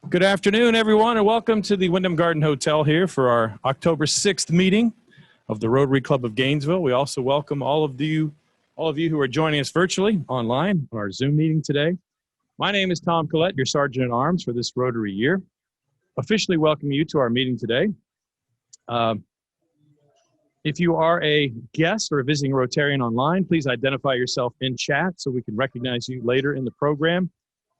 Good afternoon, everyone, and welcome to the Wyndham Garden Hotel here for our October 6th meeting of the Rotary Club of Gainesville. We also welcome all of you who are joining us virtually online on our Zoom meeting today. My name is Tom Collette, your Sergeant at Arms for this Rotary year. Officially welcome you to our meeting today. If you are a guest or a visiting Rotarian online, please identify yourself in chat so we can recognize you later in the program.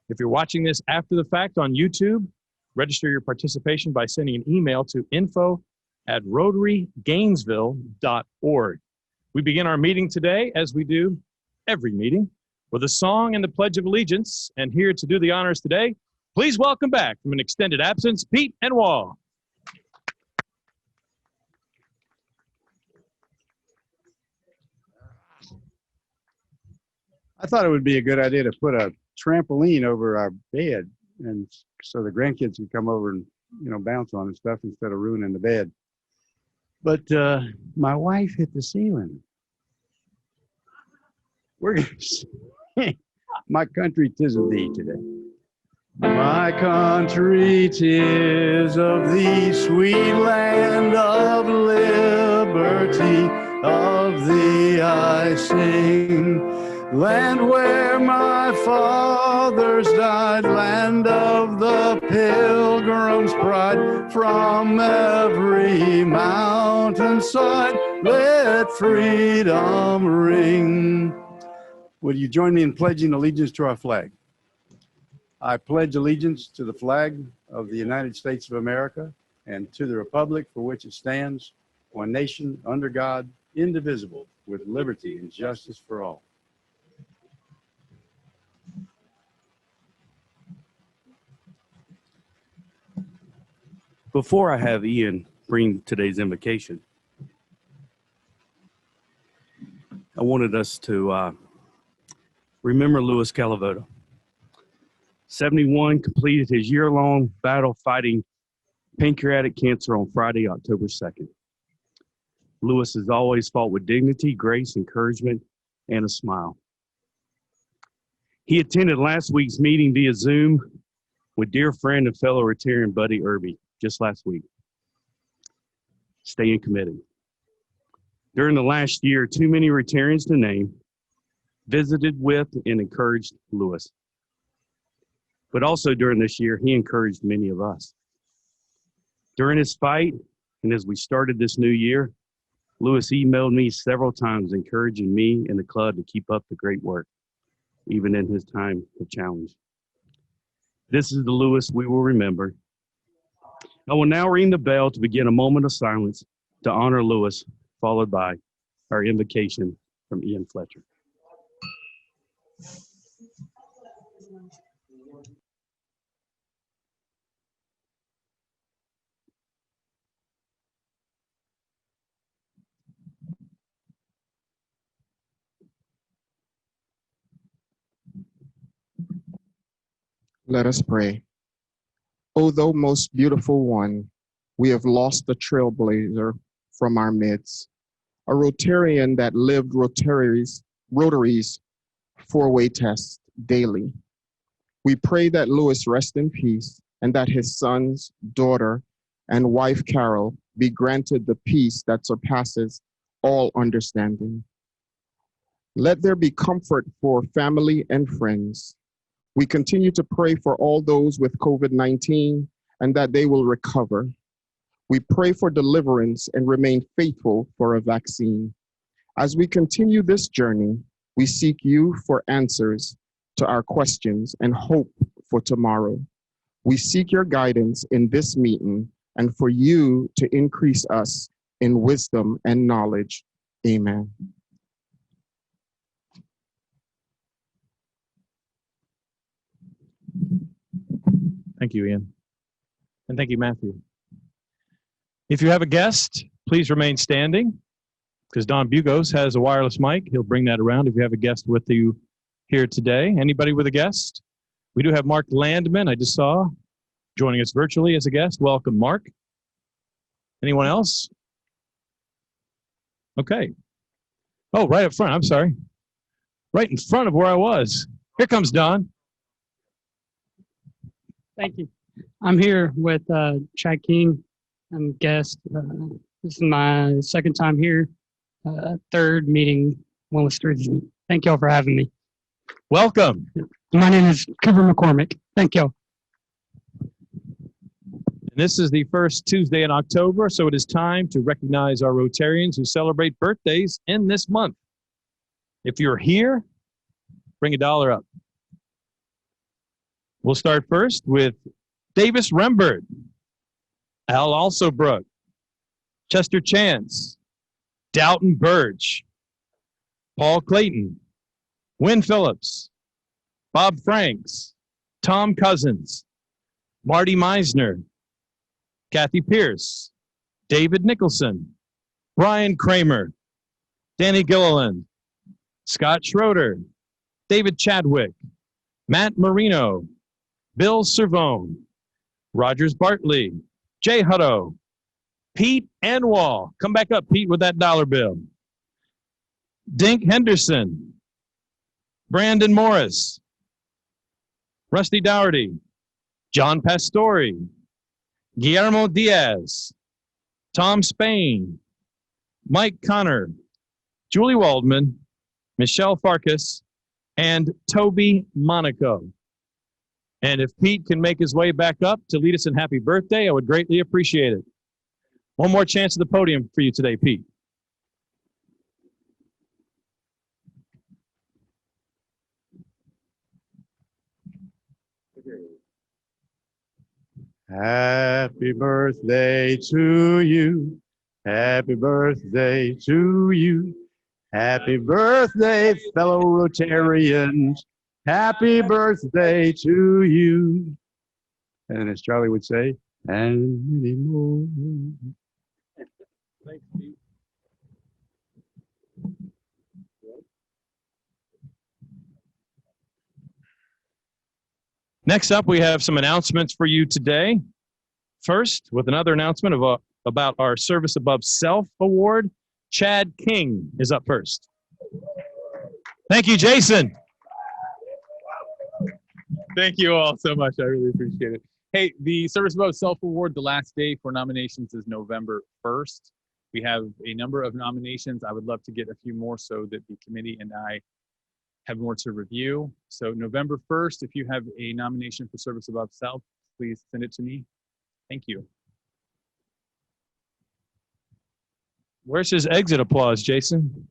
If you're watching this after the fact on YouTube, register your participation by sending an email to info@rotarygainesville.org. We begin our meeting today, as we do every meeting, with a song and the Pledge of Allegiance. And here to do the honors today, please welcome back from an extended absence, Pete and Wall. I thought it would be a good idea to put a trampoline over our bed, and so the grandkids can come over and bounce on and stuff instead of ruining the bed. But my wife hit the ceiling. We're gonna sing "My Country 'Tis of Thee" today. My country 'tis of thee, sweet land of liberty, of thee I sing. Land where my fathers died, land of the pilgrim's pride, from every mountainside, let freedom ring. Would you join me in pledging allegiance to our flag? I pledge allegiance to the flag of the United States of America and to the republic for which it stands, one nation, under God, indivisible, with liberty and justice for all. Before I have Ian bring today's invocation, I wanted us to remember Louis Calavoto. 71, completed his year-long battle fighting pancreatic cancer on Friday, October 2nd. Louis has always fought with dignity, grace, encouragement, and a smile. He attended last week's meeting via Zoom with dear friend and fellow Rotarian Buddy Irby just last week. Staying committed. During the last year, too many Rotarians to name visited with and encouraged Louis. But also during this year, he encouraged many of us. During his fight, and as we started this new year, Louis emailed me several times encouraging me and the club to keep up the great work, even in his time of challenge. This is the Louis we will remember. I will now ring the bell to begin a moment of silence to honor Louis, followed by our invocation from Ian Fletcher. Let us pray. O thou most beautiful one, we have lost a trailblazer from our midst, a Rotarian that lived Rotary's four-way test daily. We pray that Louis rest in peace and that his sons, daughter, and wife Carol be granted the peace that surpasses all understanding. Let there be comfort for family and friends. We continue to pray for all those with COVID-19 and that they will recover. We pray for deliverance and remain faithful for a vaccine. As we continue this journey, we seek you for answers to our questions and hope for tomorrow. We seek your guidance in this meeting and for you to increase us in wisdom and knowledge. Amen. Thank you, Ian. And thank you, Matthew. If you have a guest, please remain standing because Don Bugos has a wireless mic. He'll bring that around if you have a guest with you here today. Anybody with a guest? We do have Mark Landman, I just saw, joining us virtually as a guest. Welcome, Mark. Anyone else? Okay. Oh, right up front. I'm sorry. Right in front of where I was. Here comes Don. Thank you. I'm here with Chad King. I'm a guest. This is my second time here, third meeting, one was Thursday. Thank y'all for having me. Welcome. My name is Cooper McCormick. Thank y'all. And this is the first Tuesday in October, so it is time to recognize our Rotarians who celebrate birthdays in this month. If you're here, bring $1 up. We'll start first with Davis Rembert, Al Alsobrook, Chester Chance, Dalton Birch, Paul Clayton, Wynn Phillips, Bob Franks, Tom Cousins, Marty Meisner, Kathy Pierce, David Nicholson, Brian Kramer, Danny Gilliland, Scott Schroeder, David Chadwick, Matt Marino, Bill Cervone, Rogers Bartley, Jay Hutto, Pete Anwall. Come back up, Pete, with that dollar bill. Dink Henderson, Brandon Morris, Rusty Dougherty, John Pastore, Guillermo Diaz, Tom Spain, Mike Connor, Julie Waldman, Michelle Farkas, and Toby Monaco. And if Pete can make his way back up to lead us in happy birthday, I would greatly appreciate it. One more chance at the podium for you today, Pete. Happy birthday to you. Happy birthday to you. Happy birthday, fellow Rotarians. Happy birthday to you. And as Charlie would say, and many more. Thanks, Pete. Next up, we have some announcements for you today. First, with another announcement about our Service Above Self Award, Chad King is up first. Thank you, Jason. Thank you all so much. I really appreciate it. Hey, the Service Above Self Award, the last day for nominations is November 1st. We have a number of nominations. I would love to get a few more so that the committee and I have more to review. So November 1st, if you have a nomination for Service Above Self, please send it to me. Thank you. Where's his exit applause, Jason?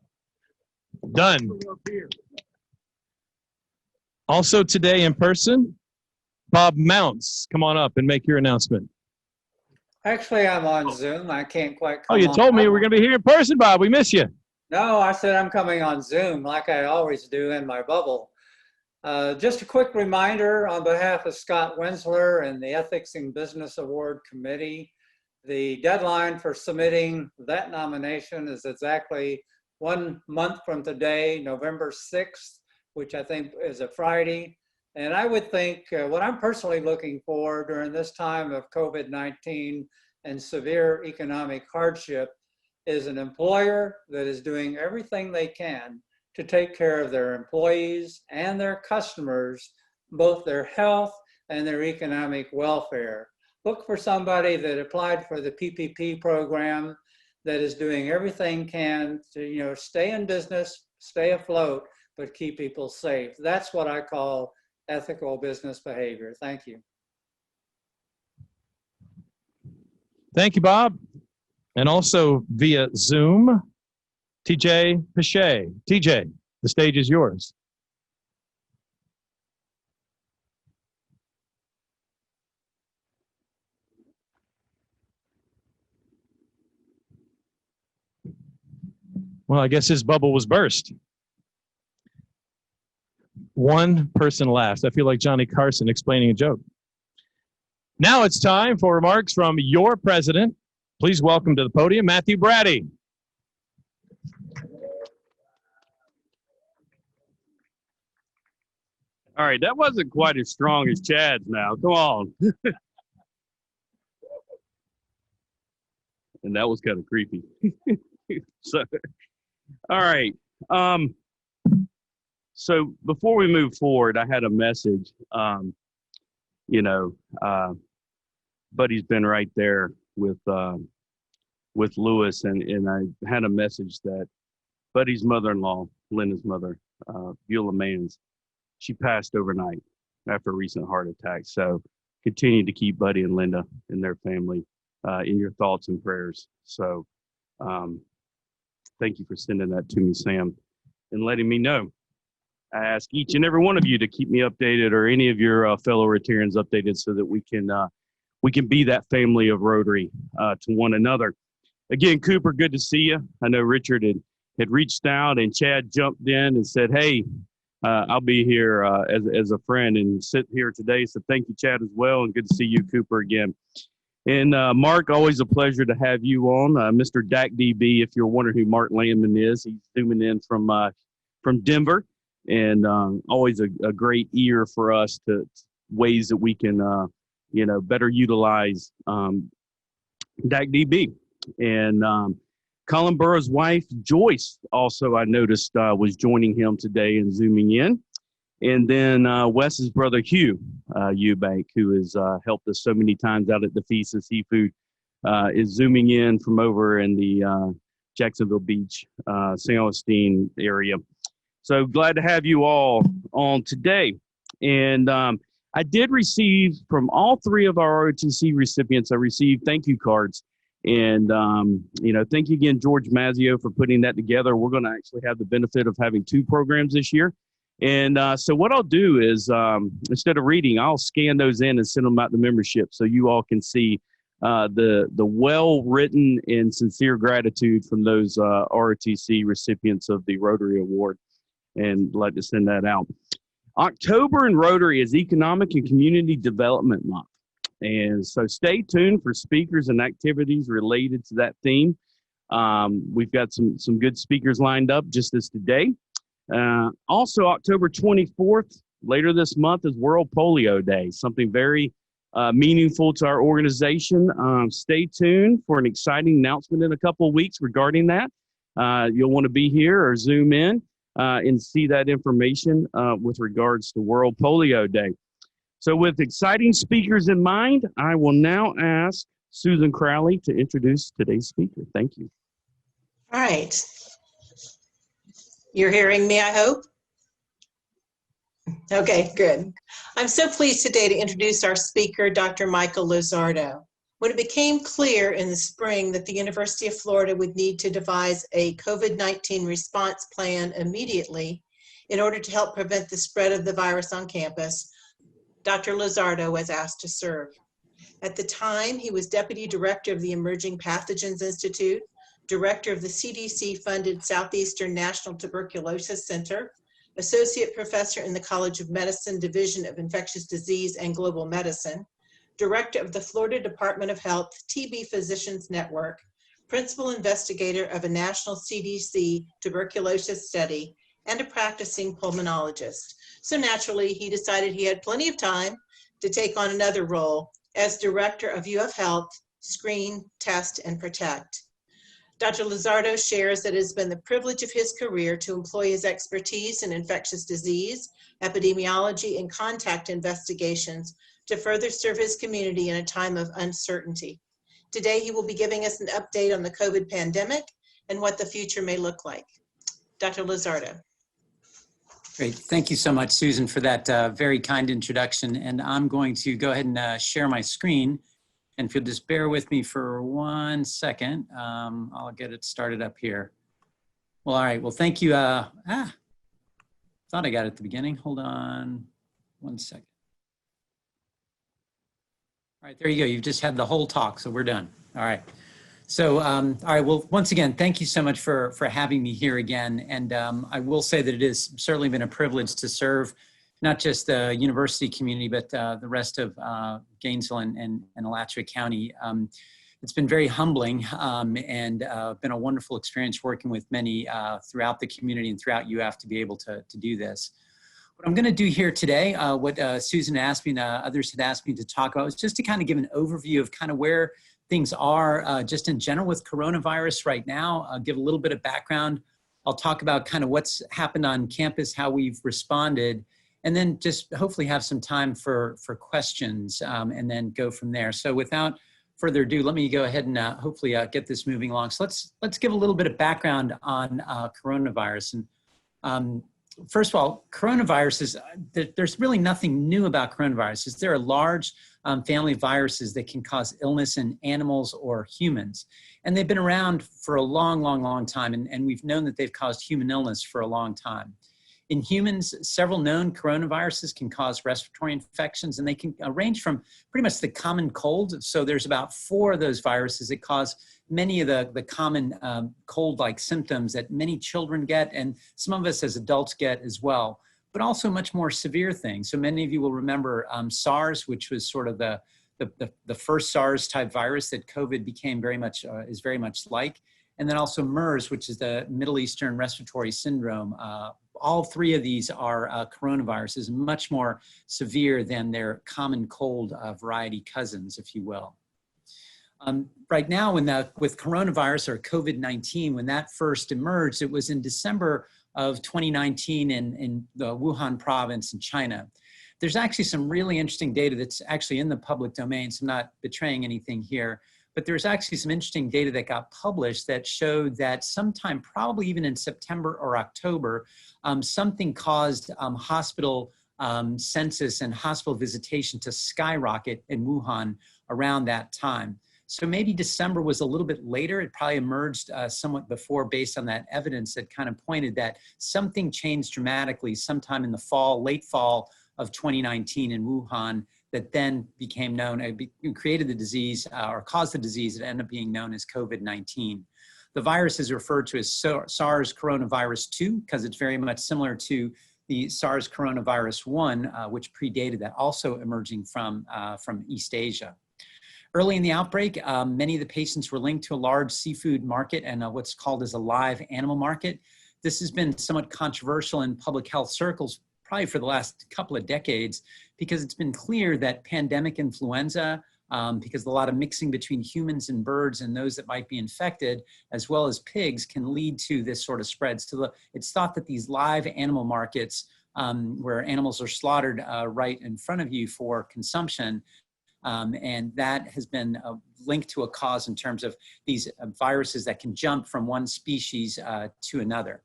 Done. Also today in person, Bob Mounts. Come on up and make your announcement. Actually, I'm on Zoom. I can't quite Oh, come you on. told me we're going to be here in person, Bob. We miss you. No, I said I'm coming on Zoom like I always do in my bubble. Just a quick reminder on behalf of Scott Wensler and the Ethics in Business Award Committee, the deadline for submitting that nomination is exactly 1 month from today, November 6th, which I think is a Friday. And I would think what I'm personally looking for during this time of COVID-19 and severe economic hardship is an employer that is doing everything they can to take care of their employees and their customers, both their health and their economic welfare. Look for somebody that applied for the PPP program that is doing everything can to stay in business, stay afloat, but keep people safe. That's what I call ethical business behavior. Thank you. Thank you, Bob. And also via Zoom, TJ Pichet. TJ, the stage is yours. Well, I guess his bubble was burst. One person laughed. I feel like Johnny Carson explaining a joke. Now it's time for remarks from your president. Please welcome to the podium, Matthew Brady. All right, that wasn't quite as strong as Chad's now. Come on. And that was kind of creepy. So, all right. So before we move forward, I had a message. Buddy's been right there with Lewis, and I had a message that Buddy's mother-in-law, Linda's mother, Beulah Mans, she passed overnight after a recent heart attack. So continue to keep Buddy and Linda and their family in your thoughts and prayers. So thank you for sending that to me, Sam, and letting me know. I ask each and every one of you to keep me updated, or any of your fellow Rotarians updated, so that we can be that family of Rotary to one another. Again, Cooper, good to see you. I know Richard had reached out, and Chad jumped in and said, hey, I'll be here as a friend and sit here today. So thank you, Chad, as well. And good to see you, Cooper, again. And Mark, always a pleasure to have you on. Mr. Dak DB, if you're wondering who Mark Landman is, he's zooming in from Denver. And always a great ear for us to ways that we can, better utilize Dak DB. And Colin Burrow's wife, Joyce, also I noticed was joining him today and zooming in. And then Wes's brother, Hugh Eubank, who has helped us so many times out at the Feast of Seafood, is zooming in from over in the Jacksonville Beach, St. Augustine area. So glad to have you all on today. And I did receive from all three of our ROTC recipients, I received thank you cards. And, thank you again, George Mazzio, for putting that together. We're going to actually have the benefit of having 2 programs this year. And so what I'll do is, instead of reading, I'll scan those in and send them out to membership so you all can see the well-written and sincere gratitude from those ROTC recipients of the Rotary Award. And like to send that out. October in Rotary is Economic and Community Development Month. And so stay tuned for speakers and activities related to that theme. We've got some good speakers lined up just as today. Also, October 24th, later this month, is World Polio Day, something very meaningful to our organization. Stay tuned for an exciting announcement in a couple of weeks regarding that. You'll want to be here or Zoom in and see that information with regards to World Polio Day. So with exciting speakers in mind, I will now ask Susan Crowley to introduce today's speaker. Thank you. All right. You're hearing me, I hope? Okay, good. I'm so pleased today to introduce our speaker, Dr. Michael Lizardo. When it became clear in the spring that the University of Florida would need to devise a COVID-19 response plan immediately in order to help prevent the spread of the virus on campus, Dr. Lauzardo was asked to serve. At the time, he was Deputy Director of the Emerging Pathogens Institute, Director of the CDC-funded Southeastern National Tuberculosis Center, Associate Professor in the College of Medicine Division of Infectious Disease and Global Medicine, Director of the Florida Department of Health TB Physicians Network, Principal Investigator of a National CDC tuberculosis study, and a practicing pulmonologist. So naturally, he decided he had plenty of time to take on another role as Director of UF Health, Screen, Test, and Protect. Dr. Lauzardo shares that it has been the privilege of his career to employ his expertise in infectious disease, epidemiology, and contact investigations to further serve his community in a time of uncertainty. Today, he will be giving us an update on the COVID pandemic and what the future may look like. Dr. Lauzardo. Great. Thank you so much, Susan, for that very kind introduction. And I'm going to go ahead and share my screen. And if you'll just bear with me for 1 second, I'll get it started up here. Well, all right. Well, thank you. Thought I got it at the beginning. Hold on 1 second. All right, there you go. You've just had the whole talk, so we're done. All right. So, all right, well, once again, thank you so much for having me here again. And I will say that it has certainly been a privilege to serve not just the university community, but the rest of Gainesville and Alachua County. It's been very humbling and been a wonderful experience working with many throughout the community and throughout UF to be able to do this. What I'm going to do here today, what Susan asked me and others had asked me to talk about, was just to kind of give an overview of kind of where things are just in general with coronavirus right now. I'll give a little bit of background. I'll talk about kind of what's happened on campus, how we've responded, and then just hopefully have some time for questions, and then go from there. So without further ado, let me go ahead and hopefully get this moving along. So let's give a little bit of background on coronavirus. And first of all, coronaviruses, there's really nothing new about coronaviruses. There are large family of viruses that can cause illness in animals or humans. And they've been around for a long, long, long time. And we've known that they've caused human illness for a long time. In humans, several known coronaviruses can cause respiratory infections, and they can range from pretty much the common cold. So there's about 4 of those viruses that cause many of the common cold-like symptoms that many children get, and some of us as adults get as well, but also much more severe things. So many of you will remember SARS, which was sort of the first SARS type virus that COVID became is very much like. And then also MERS, which is the Middle Eastern Respiratory Syndrome. All 3 of these are coronaviruses, much more severe than their common cold variety cousins, if you will. Right now, with coronavirus or COVID-19, when that first emerged, it was in December of 2019 in the Wuhan province in China. There's actually some really interesting data that's actually in the public domain, so I'm not betraying anything here. But there's actually some interesting data that got published that showed that sometime, probably even in September or October, something caused hospital census and hospital visitation to skyrocket in Wuhan around that time. So maybe December was a little bit later. It probably emerged somewhat before based on that evidence that kind of pointed that something changed dramatically sometime in the fall, late fall of 2019 in Wuhan, that then became known, created the disease or caused the disease that ended up being known as COVID-19. The virus is referred to as SARS Coronavirus 2 because it's very much similar to the Sars Coronavirus 1, which predated that, also emerging from East Asia. Early in the outbreak, many of the patients were linked to a large seafood market and what's called as a live animal market. This has been somewhat controversial in public health circles probably for the last couple of decades, because it's been clear that pandemic influenza, because a lot of mixing between humans and birds and those that might be infected, as well as pigs, can lead to this sort of spread. So it's thought that these live animal markets, where animals are slaughtered right in front of you for consumption, and that has been linked to a cause in terms of these viruses that can jump from one species to another.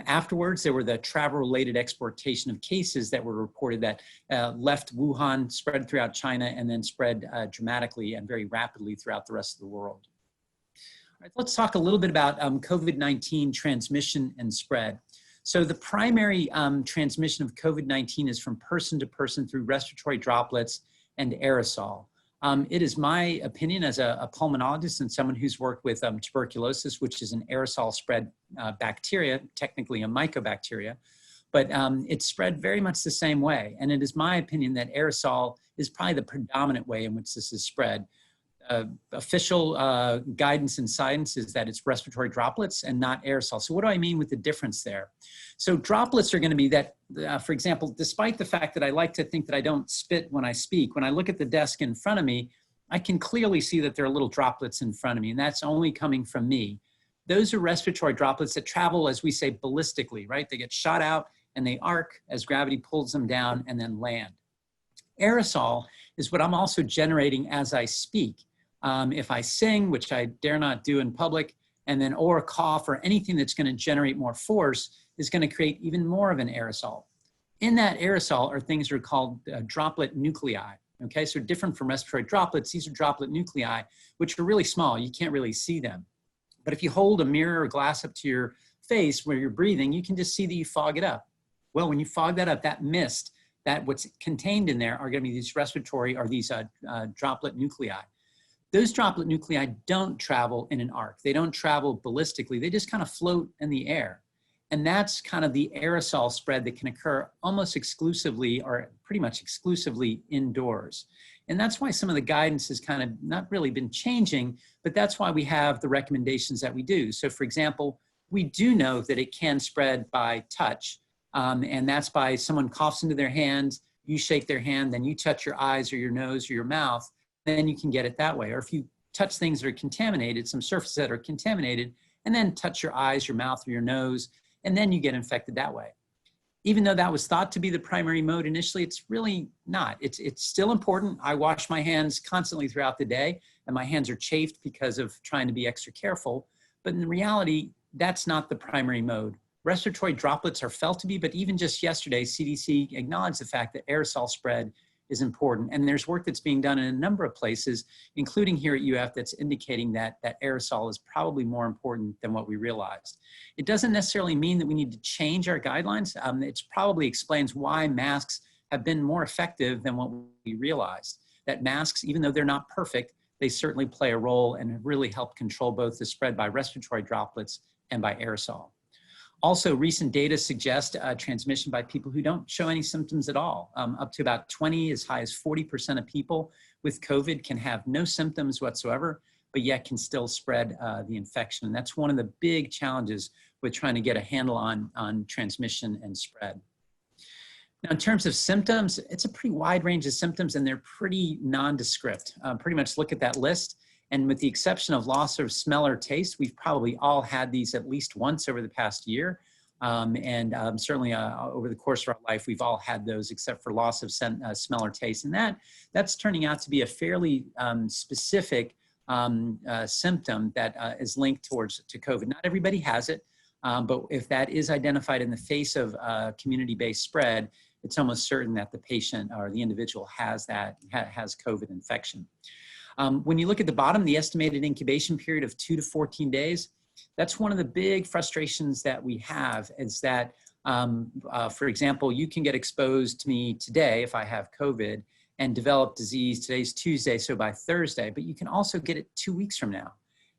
Afterwards, there were the travel-related exportation of cases that were reported that left Wuhan, spread throughout China, and then spread dramatically and very rapidly throughout the rest of the world. All right, let's talk a little bit about COVID-19 transmission and spread. So the primary transmission of COVID-19 is from person to person through respiratory droplets and aerosol. It is my opinion as a pulmonologist and someone who's worked with tuberculosis, which is an aerosol spread bacteria, technically a mycobacteria, but it's spread very much the same way. And it is my opinion that aerosol is probably the predominant way in which this is spread. Official guidance in science is that it's respiratory droplets and not aerosol. So what do I mean with the difference there? So droplets are going to be that, for example, despite the fact that I like to think that I don't spit when I speak, when I look at the desk in front of me, I can clearly see that there are little droplets in front of me, and that's only coming from me. Those are respiratory droplets that travel, as we say, ballistically, right? They get shot out and they arc as gravity pulls them down and then land. Aerosol is what I'm also generating as I speak. If I sing, which I dare not do in public, and then or cough or anything that's going to generate more force is going to create even more of an aerosol. In that aerosol are things that are called droplet nuclei. Okay, so different from respiratory droplets, these are droplet nuclei, which are really small. You can't really see them. But if you hold a mirror or glass up to your face where you're breathing, you can just see that you fog it up. Well, when you fog that up, that mist, that what's contained in there are going to be these respiratory or these droplet nuclei. Those droplet nuclei don't travel in an arc. They don't travel ballistically. They just kind of float in the air. And that's kind of the aerosol spread that can occur almost exclusively or pretty much exclusively indoors. And that's why some of the guidance has kind of not really been changing, but that's why we have the recommendations that we do. So for example, we do know that it can spread by touch. And that's by someone coughs into their hand, you shake their hand, then you touch your eyes or your nose or your mouth, then you can get it that way. Or if you touch things that are contaminated, some surfaces that are contaminated, and then touch your eyes, your mouth, or your nose, and then you get infected that way. even though that was thought to be the primary mode initially, it's really not. It's still important. I wash my hands constantly throughout the day, and my hands are chafed because of trying to be extra careful. But in reality, that's not the primary mode. Respiratory droplets are felt to be, but even just yesterday, CDC acknowledged the fact that aerosol spread is important. And there's work that's being done in a number of places, including here at UF, that's indicating that aerosol is probably more important than what we realized. It doesn't necessarily mean that we need to change our guidelines. It probably explains why masks have been more effective than what we realized. That masks, even though they're not perfect, they certainly play a role and have really helped control both the spread by respiratory droplets and by aerosol. Also, recent data suggest transmission by people who don't show any symptoms at all. Up to about 20, as high as 40% of people with COVID can have no symptoms whatsoever, but yet can still spread the infection. And that's one of the big challenges with trying to get a handle on transmission and spread. Now, in terms of symptoms, it's a pretty wide range of symptoms, and they're pretty nondescript. Pretty much look at that list. And with the exception of loss of smell or taste, we've probably all had these at least once over the past year. Certainly over the course of our life, we've all had those except for loss of smell or taste. And that's turning out to be a fairly specific symptom that is linked to COVID. Not everybody has it, but if that is identified in the face of community-based spread, it's almost certain that the patient or the individual has COVID infection. When you look at the bottom, the estimated incubation period of 2 to 14 days, that's one of the big frustrations that we have is that, for example, you can get exposed to me today if I have COVID and develop disease. Today's Tuesday, so by Thursday, but you can also get it 2 weeks from now.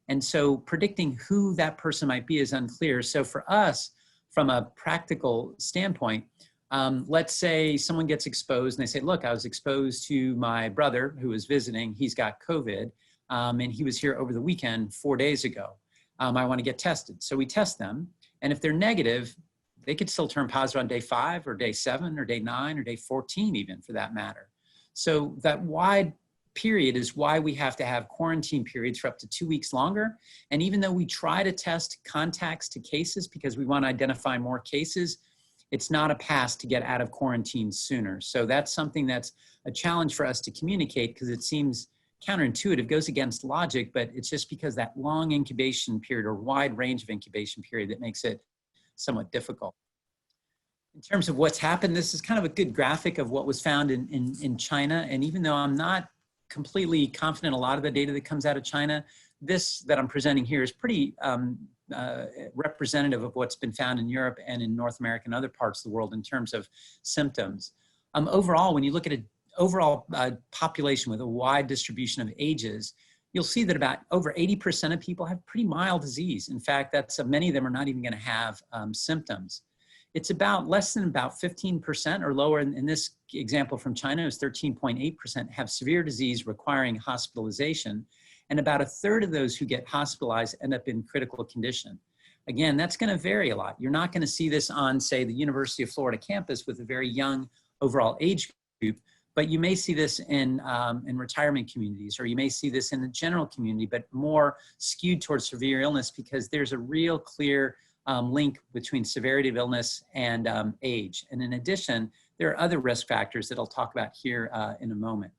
And so predicting who that person might be is unclear. So for us, from a practical standpoint, let's say someone gets exposed and they say, look, I was exposed to my brother who was visiting, he's got COVID, and he was here over the weekend 4 days ago. I want to get tested. So we test them, and if they're negative, they could still turn positive on day 5 or day 7 or day 9 or day 14 even for that matter. So that wide period is why we have to have quarantine periods for up to 2 weeks longer. And even though we try to test contacts to cases because we want to identify more cases, it's not a pass to get out of quarantine sooner. So that's something that's a challenge for us to communicate because it seems counterintuitive, goes against logic, but it's just because that long incubation period or wide range of incubation period that makes it somewhat difficult. In terms of what's happened, this is kind of a good graphic of what was found in China. And even though I'm not completely confident in a lot of the data that comes out of China, this that I'm presenting here is pretty representative of what's been found in Europe and in North America and other parts of the world in terms of symptoms. Overall, when you look at an overall population with a wide distribution of ages, you'll see that about over 80% of people have pretty mild disease. In fact, many of them are not even going to have symptoms. It's about less than about 15% or lower. In this example from China, is 13.8% have severe disease requiring hospitalization. And about a third of those who get hospitalized end up in critical condition. Again, that's going to vary a lot. You're not going to see this on, say, the University of Florida campus with a very young overall age group, but you may see this in retirement communities, or you may see this in the general community, but more skewed towards severe illness because there's a real clear link between severity of illness and age. And in addition, there are other risk factors that I'll talk about here in a moment.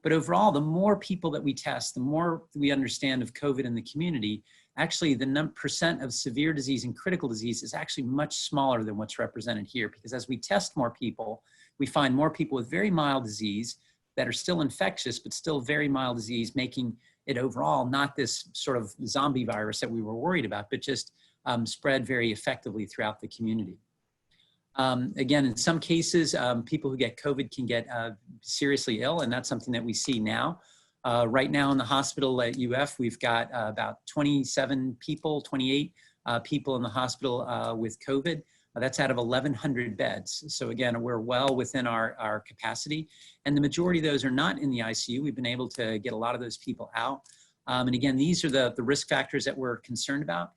But overall, the more people that we test, the more we understand of COVID in the community, actually the percent of severe disease and critical disease is actually much smaller than what's represented here. Because as we test more people, we find more people with very mild disease that are still infectious, but still very mild disease, making it overall not this sort of zombie virus that we were worried about, but just spread very effectively throughout the community. Again, in some cases, people who get COVID can get seriously ill, and that's something that we see now. Right now in the hospital at UF, we've got about 28 people in the hospital with COVID. That's out of 1,100 beds. So again, we're well within our capacity. And the majority of those are not in the ICU. We've been able to get a lot of those people out. And again, these are the risk factors that we're concerned about.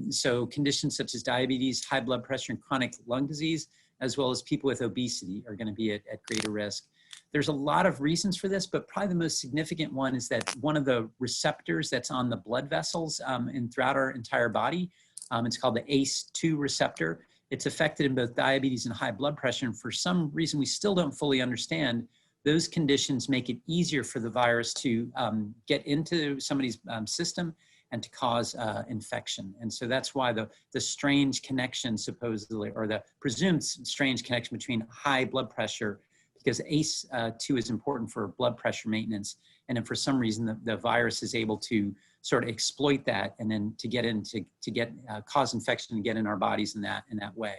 So conditions such as diabetes, high blood pressure, and chronic lung disease, as well as people with obesity are going to be at greater risk. There's a lot of reasons for this, but probably the most significant one is that one of the receptors that's on the blood vessels and throughout our entire body, it's called the ACE2 receptor, It's affected in both diabetes and high blood pressure. And for some reason we still don't fully understand, those conditions make it easier for the virus to get into somebody's system and to cause infection. And so that's why the strange connection supposedly, or the presumed strange connection between high blood pressure, because ACE2 is important for blood pressure maintenance. And then for some reason, the virus is able to sort of exploit that and then to get into, cause infection and get in our bodies in that way.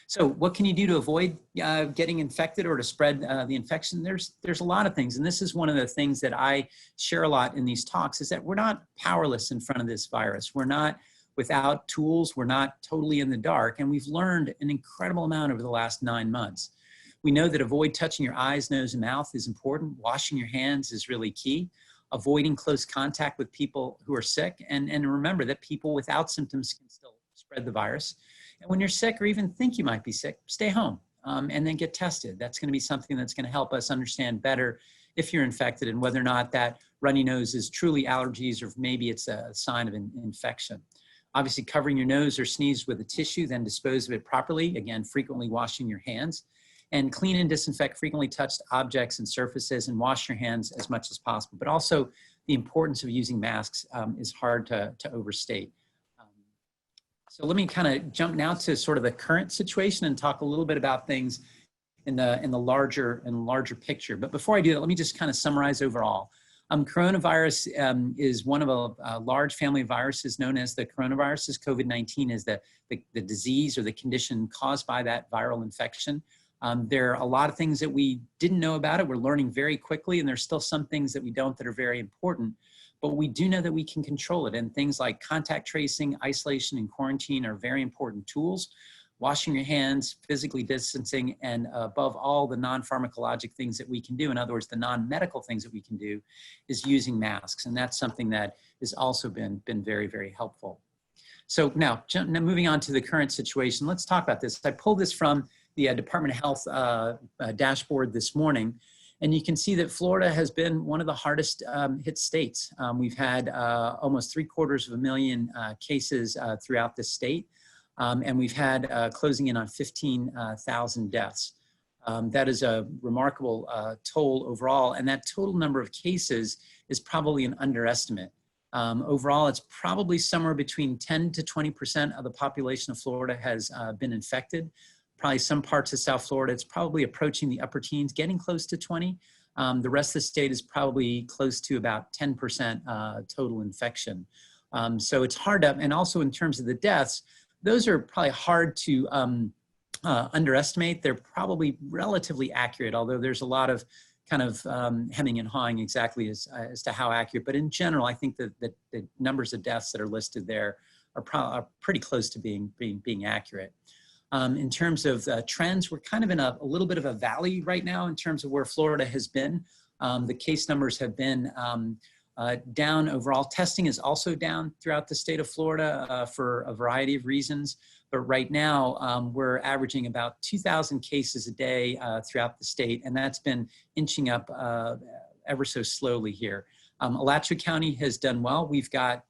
So what can you do to avoid getting infected or to spread the infection? There's a lot of things. And this is one of the things that I share a lot in these talks, is that we're not powerless in front of this virus. We're not without tools. We're not totally in the dark. And we've learned an incredible amount over the last 9 months. We know that avoid touching your eyes, nose, and mouth is important. Washing your hands is really key. Avoiding close contact with people who are sick. And remember that people without symptoms can still spread the virus. And when you're sick or even think you might be sick, stay home and then get tested. That's going to be something that's going to help us understand better if you're infected and whether or not that runny nose is truly allergies or maybe it's a sign of an infection. Obviously, covering your nose or sneeze with a tissue, then dispose of it properly. Again, frequently washing your hands. And clean and disinfect frequently touched objects and surfaces, and wash your hands as much as possible. But also the importance of using masks is hard to overstate. So let me kind of jump now to sort of the current situation and talk a little bit about things in the larger picture. But before I do that, let me just kind of summarize overall. Coronavirus is one of a large family of viruses known as the coronaviruses. COVID-19 is the disease or the condition caused by that viral infection. There are a lot of things that we didn't know about it. We're learning very quickly, and there's still some things that we don't that are very important. But we do know that we can control it, and things like contact tracing, isolation, and quarantine are very important tools. Washing your hands, physically distancing, and above all, the non-pharmacologic things that we can do, in other words, the non-medical things that we can do, is using masks. And that's something that has also been very, very helpful. So now moving on to the current situation, let's talk about this. I pulled this from the Department of Health dashboard this morning. And you can see that Florida has been one of the hardest hit states. We've had almost 750,000 cases throughout the state. And we've had closing in on 15,000 deaths. That is a remarkable toll overall. And that total number of cases is probably an underestimate. Overall, it's probably somewhere between 10 to 20% of the population of Florida has been infected. Probably some parts of South Florida, it's probably approaching the upper teens, getting close to 20. The rest of the state is probably close to about 10% total infection. So it's hard to, and also in terms of the deaths, those are probably hard to underestimate. They're probably relatively accurate, although there's a lot of kind of hemming and hawing exactly as to how accurate. But in general, I think that the numbers of deaths that are listed there are pretty close to being accurate. In terms of trends, we're kind of in a little bit of a valley right now in terms of where Florida has been. The case numbers have been down overall. Testing is also down throughout the state of Florida for a variety of reasons. But right now, we're averaging about 2,000 cases a day throughout the state, and that's been inching up ever so slowly here. Alachua County has done well. We've got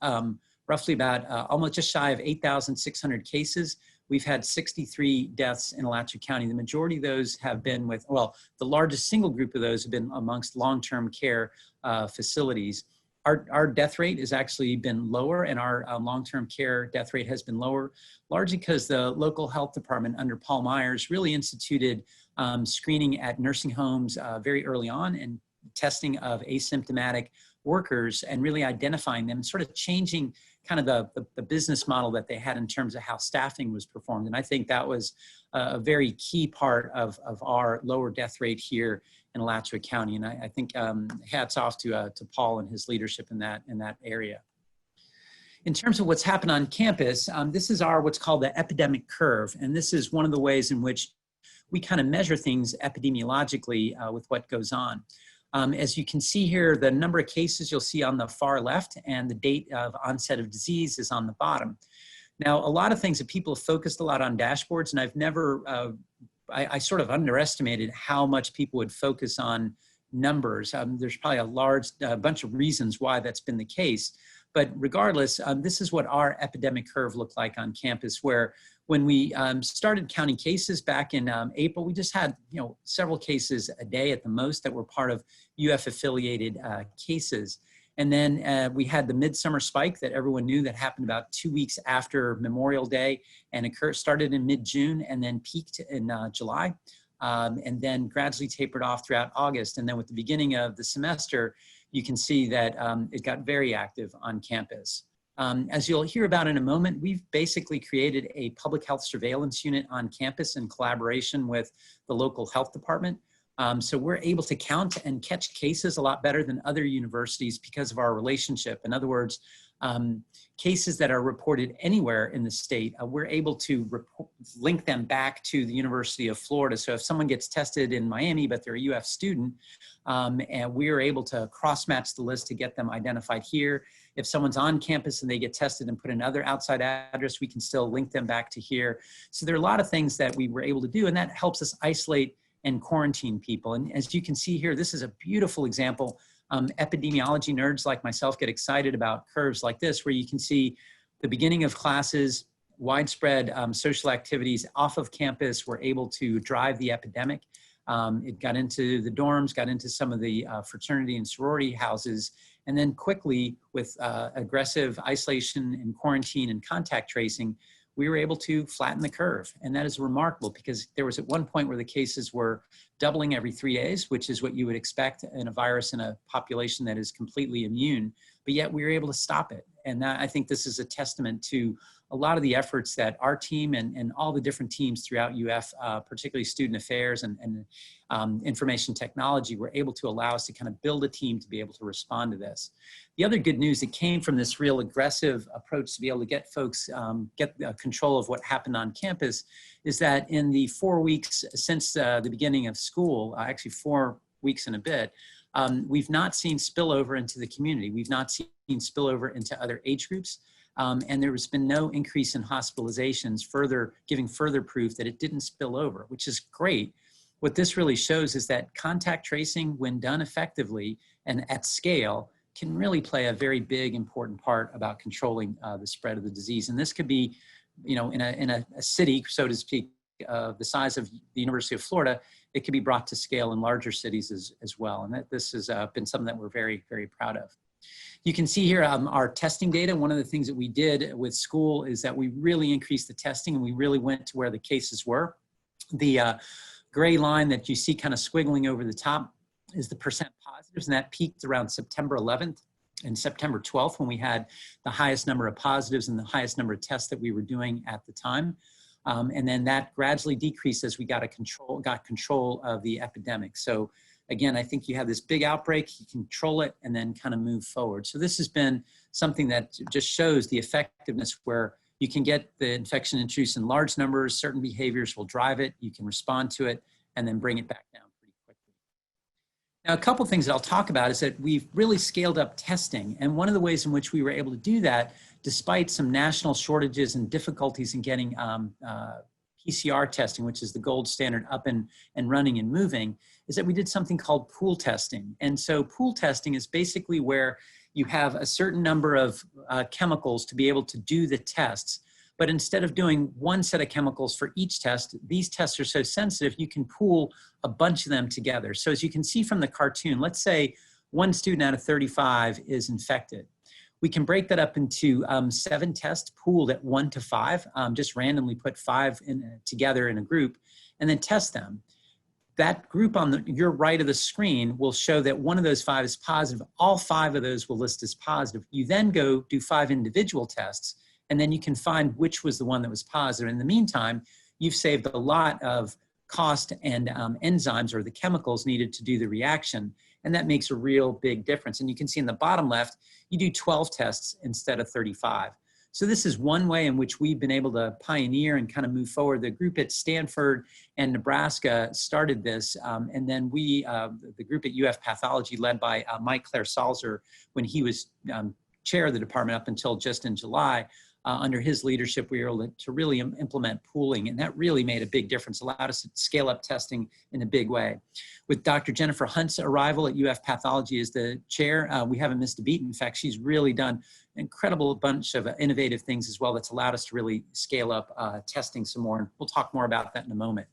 roughly about almost just shy of 8,600 cases. We've had 63 deaths in Alachua County. The majority of those have been with, well, the largest single group of those have been amongst long-term care facilities. Our death rate has actually been lower, and our long-term care death rate has been lower, largely because the local health department under Paul Myers really instituted screening at nursing homes very early on and testing of asymptomatic workers and really identifying them and sort of changing kind of the business model that they had in terms of how staffing was performed. And I think that was a very key part of our lower death rate here in Alachua County. And I think hats off to Paul and his leadership in that area. In terms of what's happened on campus, this is what's called the epidemic curve. And this is one of the ways in which we kind of measure things epidemiologically with what goes on. As you can see here, the number of cases you'll see on the far left and the date of onset of disease is on the bottom. Now, a lot of things that people have focused a lot on dashboards, and I've never, I sort of underestimated how much people would focus on numbers. There's probably a large bunch of reasons why that's been the case. But regardless, this is what our epidemic curve looked like on campus, where When we started counting cases back in April, we just had several cases a day at the most that were part of UF affiliated cases. And then we had the midsummer spike that everyone knew that happened about 2 weeks after Memorial Day and started in mid-June and then peaked in July and then gradually tapered off throughout August. And then with the beginning of the semester, you can see that it got very active on campus. As you'll hear about in a moment, we've basically created a public health surveillance unit on campus in collaboration with the local health department. So we're able to count and catch cases a lot better than other universities because of our relationship. In other words, cases that are reported anywhere in the state, we're able to link them back to the University of Florida. So if someone gets tested in Miami, but they're a UF student, and we're able to cross-match the list to get them identified here. If someone's on campus and they get tested and put another outside address, we can still link them back to here. So there are a lot of things that we were able to do, and that helps us isolate and quarantine people. And as you can see here, this is a beautiful example. Epidemiology nerds like myself get excited about curves like this, where you can see the beginning of classes, widespread social activities off of campus were able to drive the epidemic. It got into the dorms, got into some of the fraternity and sorority houses, and then quickly with aggressive isolation and quarantine and contact tracing, we were able to flatten the curve. And that is remarkable because there was at one point where the cases were doubling every 3 days, which is what you would expect in a virus in a population that is completely immune, but yet we were able to stop it. And that, I think this is a testament to a lot of the efforts that our team and all the different teams throughout UF, particularly student affairs and information technology, were able to allow us to kind of build a team to be able to respond to this. The other good news that came from this real aggressive approach to be able to get folks, get control of what happened on campus is that in the 4 weeks since the beginning of school, actually 4 weeks and a bit, we've not seen spillover into the community. We've not seen spillover into other age groups. And there has been no increase in hospitalizations, giving further proof that it didn't spill over, which is great. What this really shows is that contact tracing, when done effectively and at scale, can really play a very big, important part about controlling the spread of the disease. And this could be, in a city, so to speak, the size of the University of Florida, it could be brought to scale in larger cities as well. And this has been something that we're very, very proud of. You can see here our testing data. One of the things that we did with school is that we really increased the testing and we really went to where the cases were. The gray line that you see kind of squiggling over the top is the percent positives, and that peaked around September 11th and September 12th when we had the highest number of positives and the highest number of tests that we were doing at the time. And then that gradually decreased as we got control of the epidemic. So again, I think you have this big outbreak, you control it, and then kind of move forward. So this has been something that just shows the effectiveness where you can get the infection introduced in large numbers, certain behaviors will drive it, you can respond to it, and then bring it back down pretty quickly. Now, a couple things that I'll talk about is that we've really scaled up testing. And one of the ways in which we were able to do that, despite some national shortages and difficulties in getting PCR testing, which is the gold standard, up and running and moving, is that we did something called pool testing. And so pool testing is basically where you have a certain number of chemicals to be able to do the tests. But instead of doing one set of chemicals for each test, these tests are so sensitive, you can pool a bunch of them together. So as you can see from the cartoon, let's say one student out of 35 is infected. We can break that up into 7 tests pooled at 1 to 5, just randomly put 5 together in a group and then test them. That group on your right of the screen will show that one of those 5 is positive. All 5 of those will list as positive. You then go do 5 individual tests, and then you can find which was the one that was positive. In the meantime, you've saved a lot of cost and enzymes or the chemicals needed to do the reaction, and that makes a real big difference. And you can see in the bottom left, you do 12 tests instead of 35. So this is one way in which we've been able to pioneer and kind of move forward. The group at Stanford and Nebraska started this, and then we, the group at UF Pathology led by Mike Salzer, when he was chair of the department up until just in July, under his leadership, we were able to really implement pooling, and that really made a big difference, allowed us to scale up testing in a big way. With Dr. Jennifer Hunt's arrival at UF Pathology as the chair, we haven't missed a beat. In fact, she's really done incredible bunch of innovative things as well that's allowed us to really scale up testing some more. And we'll talk more about that in a moment.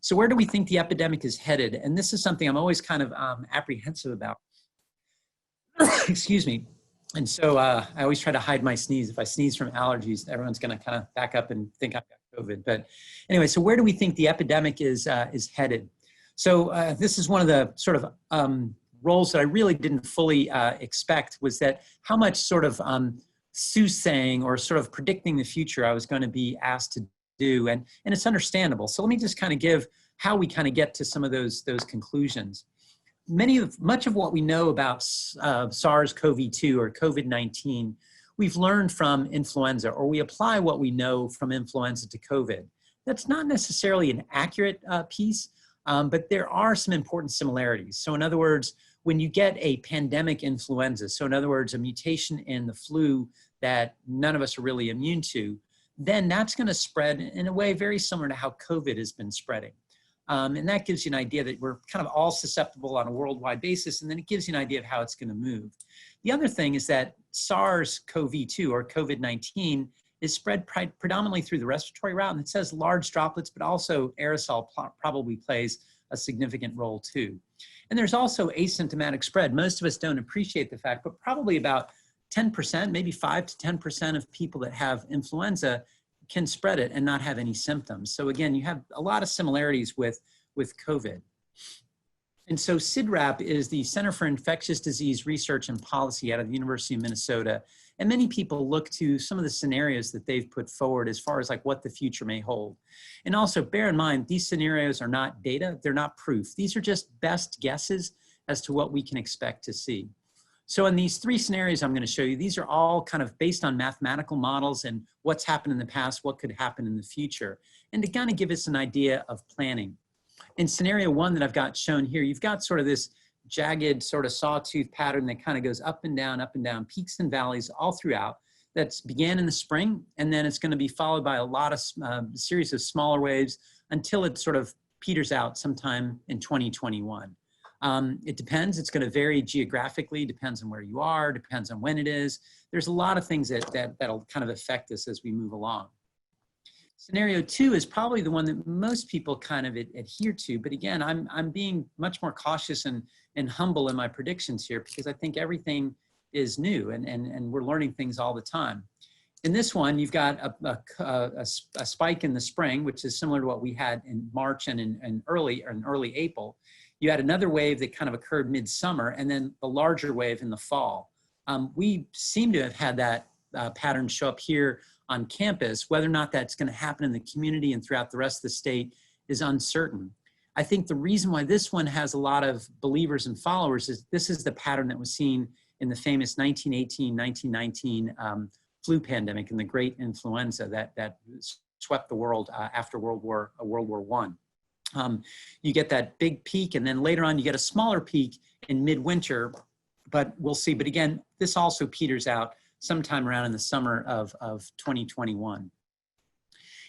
So where do we think the epidemic is headed? And this is something I'm always kind of apprehensive about. Excuse me. And so I always try to hide my sneeze. If I sneeze from allergies, everyone's going to kind of back up and think I've got COVID. But anyway, so where do we think the epidemic is headed? So this is one of the sort of roles that I really didn't fully expect, was that how much sort of soothsaying or sort of predicting the future I was going to be asked to do. And it's understandable. So let me just kind of give how we kind of get to some of those conclusions. Much of what we know about SARS-CoV-2 or COVID-19, we've learned from influenza, or we apply what we know from influenza to COVID. That's not necessarily an accurate piece, but there are some important similarities. So in other words, when you get a pandemic influenza, so in other words, a mutation in the flu that none of us are really immune to, then that's going to spread in a way very similar to how COVID has been spreading. And that gives you an idea that we're kind of all susceptible on a worldwide basis, and then it gives you an idea of how it's going to move. The other thing is that SARS-CoV-2 or COVID-19 is spread predominantly through the respiratory route, and it says large droplets, but also aerosol probably plays a significant role too. And there's also asymptomatic spread. Most of us don't appreciate the fact, but probably about 10%, maybe 5 to 10% of people that have influenza can spread it and not have any symptoms. So again, you have a lot of similarities with COVID. And so CIDRAP is the Center for Infectious Disease Research and Policy out of the University of Minnesota. And many people look to some of the scenarios that they've put forward as far as like what the future may hold. And also bear in mind, these scenarios are not data, they're not proof. These are just best guesses as to what we can expect to see. So in these three scenarios I'm going to show you, these are all kind of based on mathematical models and what's happened in the past, what could happen in the future, and to kind of give us an idea of planning. In scenario one that I've got shown here, you've got sort of this jagged sort of sawtooth pattern that kind of goes up and down, peaks and valleys all throughout. That's began in the spring, and then it's going to be followed by a lot of series of smaller waves until it sort of peters out sometime in 2021. It depends. It's going to vary geographically, depends on where you are, depends on when it is. There's a lot of things that'll kind of affect this as we move along. Scenario two is probably the one that most people kind of adhere to, but again, I'm being much more cautious and humble in my predictions here because I think everything is new and we're learning things all the time. In this one, you've got a spike in the spring, which is similar to what we had in March and in early April. You had another wave that kind of occurred midsummer, and then the larger wave in the fall. We seem to have had that pattern show up here on campus. Whether or not that's going to happen in the community and throughout the rest of the state is uncertain. I think the reason why this one has a lot of believers and followers is this is the pattern that was seen in the famous 1918-1919 flu pandemic and the great influenza that swept the world after World War I. You get that big peak, and then later on you get a smaller peak in midwinter, but we'll see. But again, this also peters out sometime around in the summer of 2021.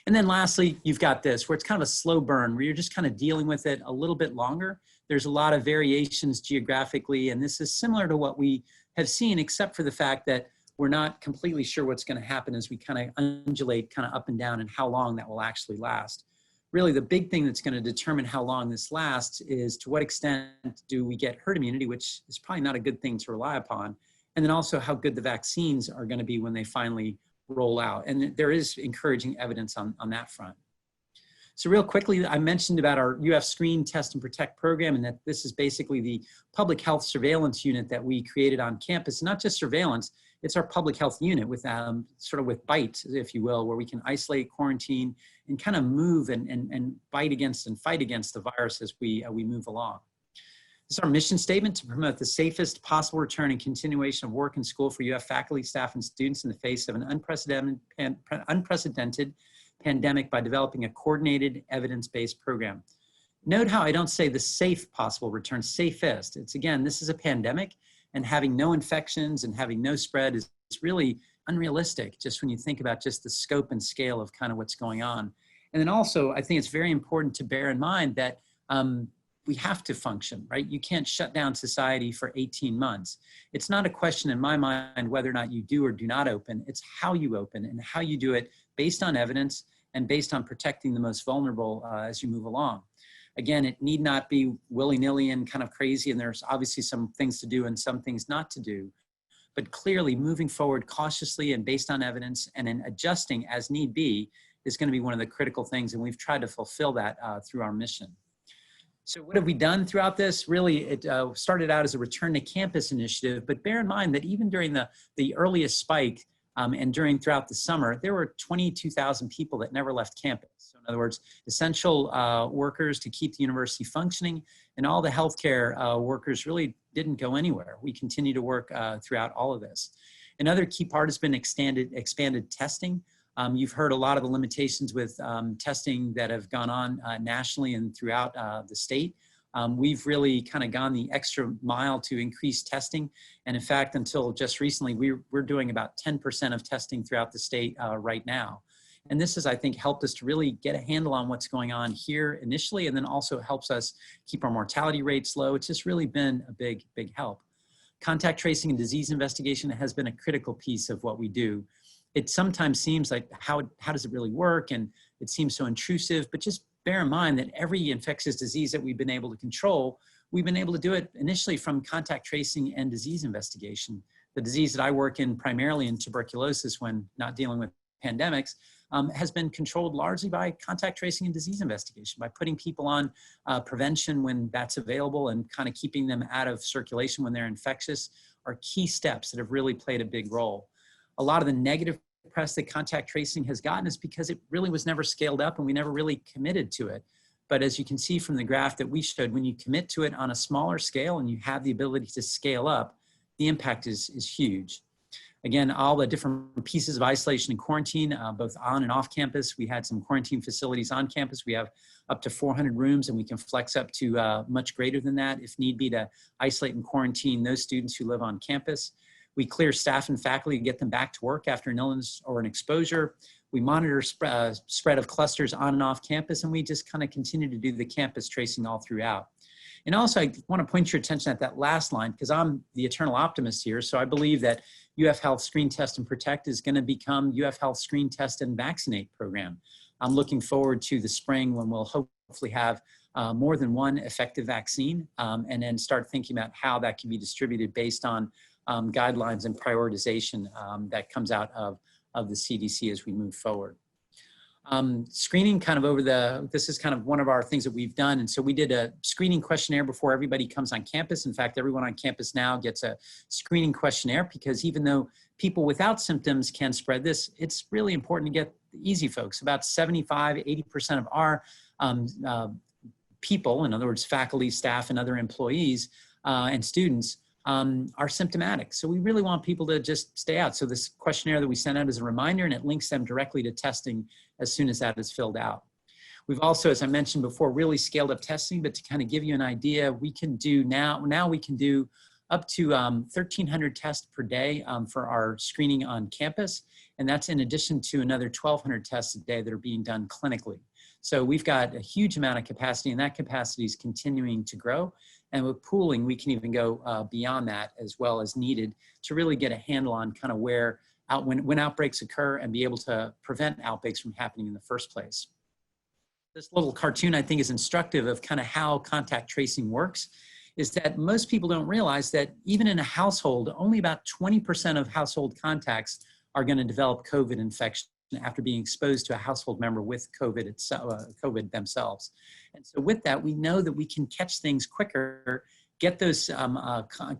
And then lastly, you've got this, where it's kind of a slow burn, where you're just kind of dealing with it a little bit longer. There's a lot of variations geographically, and this is similar to what we have seen, except for the fact that we're not completely sure what's going to happen as we kind of undulate kind of up and down and how long that will actually last. Really, the big thing that's going to determine how long this lasts is to what extent do we get herd immunity, which is probably not a good thing to rely upon, and then also how good the vaccines are going to be when they finally roll out. And there is encouraging evidence on that front. So real quickly, I mentioned about our UF Screen, Test, and Protect program, and that this is basically the public health surveillance unit that we created on campus. Not just surveillance, it's our public health unit with sort of with BITE, if you will, where we can isolate, quarantine, and kind of move and bite against and fight against the virus as we move along. This is our mission statement: to promote the safest possible return and continuation of work and school for UF faculty, staff, and students in the face of an unprecedented pandemic by developing a coordinated, evidence-based program. Note how I don't say the safe possible return, safest. It's again, this is a pandemic, and having no infections and having no spread is really unrealistic, just when you think about just the scope and scale of kind of what's going on. And then also, I think it's very important to bear in mind that we have to function, right? You can't shut down society for 18 months. It's not a question in my mind whether or not you do or do not open. It's how you open and how you do it based on evidence and based on protecting the most vulnerable as you move along. Again, it need not be willy-nilly and kind of crazy, and there's obviously some things to do and some things not to do. But clearly moving forward cautiously and based on evidence and in adjusting as need be is going to be one of the critical things, and we've tried to fulfill that through our mission. So what have we done throughout this? Really, it started out as a return to campus initiative, but bear in mind that even during the earliest spike and throughout the summer, there were 22,000 people that never left campus. So in other words, essential workers to keep the university functioning, and all the healthcare workers really didn't go anywhere. We continue to work throughout all of this. Another key part has been expanded testing. You've heard a lot of the limitations with testing that have gone on nationally and throughout the state. We've really kind of gone the extra mile to increase testing. And in fact, until just recently, we're doing about 10% of testing throughout the state right now. And this has, I think, helped us to really get a handle on what's going on here initially, and then also helps us keep our mortality rates low. It's just really been a big, big help. Contact tracing and disease investigation has been a critical piece of what we do. It sometimes seems like, how does it really work? And it seems so intrusive, but just bear in mind that every infectious disease that we've been able to control, we've been able to do it initially from contact tracing and disease investigation. The disease that I work in primarily in tuberculosis when not dealing with pandemics has been controlled largely by contact tracing and disease investigation, by putting people on prevention when that's available and kind of keeping them out of circulation when they're infectious are key steps that have really played a big role. A lot of the negative press that contact tracing has gotten is because it really was never scaled up and we never really committed to it. But as you can see from the graph that we showed, when you commit to it on a smaller scale and you have the ability to scale up, the impact is huge. Again, all the different pieces of isolation and quarantine, both on and off campus. We had some quarantine facilities on campus. We have up to 400 rooms, and we can flex up to much greater than that if need be to isolate and quarantine those students who live on campus. We clear staff and faculty to get them back to work after an illness or an exposure. We monitor spread of clusters on and off campus, and we just kind of continue to do the campus tracing all throughout. And also, I want to point your attention at that last line, because I'm the eternal optimist here. So I believe that UF Health Screen, Test, and Protect is going to become UF Health Screen, Test, and Vaccinate program. I'm looking forward to the spring when we'll hopefully have more than one effective vaccine, and then start thinking about how that can be distributed based on guidelines and prioritization that comes out of the CDC as we move forward. Screening kind of this is kind of one of our things that we've done. And so we did a screening questionnaire before everybody comes on campus. In fact, everyone on campus now gets a screening questionnaire, because even though people without symptoms can spread this, it's really important to get the easy folks. About 75, 80% of our people, in other words, faculty, staff, and other employees and students, are symptomatic. So we really want people to just stay out. So this questionnaire that we sent out is a reminder, and it links them directly to testing as soon as that is filled out. We've also, as I mentioned before, really scaled up testing, but to kind of give you an idea, we can do now we can do up to 1,300 tests per day for our screening on campus. And that's in addition to another 1,200 tests a day that are being done clinically. So we've got a huge amount of capacity, and that capacity is continuing to grow. And with pooling, we can even go beyond that as well as needed to really get a handle on kind of when outbreaks occur and be able to prevent outbreaks from happening in the first place. This little cartoon, I think, is instructive of kind of how contact tracing works, is that most people don't realize that even in a household, only about 20% of household contacts are going to develop COVID infection after being exposed to a household member with COVID themselves. And so with that, we know that we can catch things quicker, get those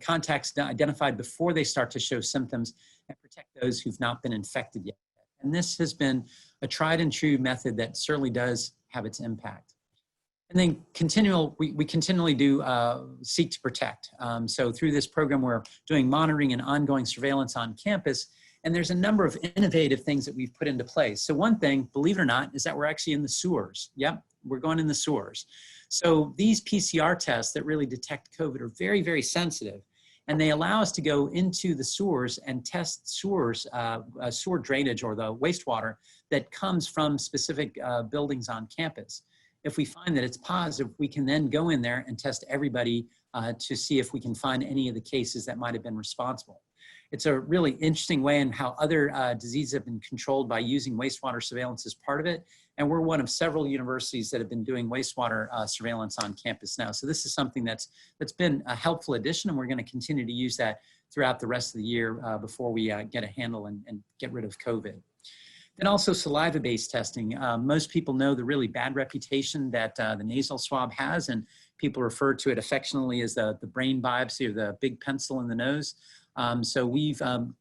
contacts identified before they start to show symptoms, and protect those who've not been infected yet. And this has been a tried and true method that certainly does have its impact. And then we continually do seek to protect. So through this program, we're doing monitoring and ongoing surveillance on campus. And there's a number of innovative things that we've put into place. So one thing, believe it or not, is that we're actually in the sewers. Yep, we're going in the sewers. So these PCR tests that really detect COVID are very, very sensitive. And they allow us to go into the sewers and test sewers, sewer drainage or the wastewater that comes from specific buildings on campus. If we find that it's positive, we can then go in there and test everybody to see if we can find any of the cases that might have been responsible. It's a really interesting way in how other diseases have been controlled by using wastewater surveillance as part of it. And we're one of several universities that have been doing wastewater surveillance on campus now. So this is something that's been a helpful addition, and we're going to continue to use that throughout the rest of the year before we get a handle and get rid of COVID. Then also saliva-based testing. Most people know the really bad reputation that the nasal swab has, and people refer to it affectionately as the brain biopsy or the big pencil in the nose. So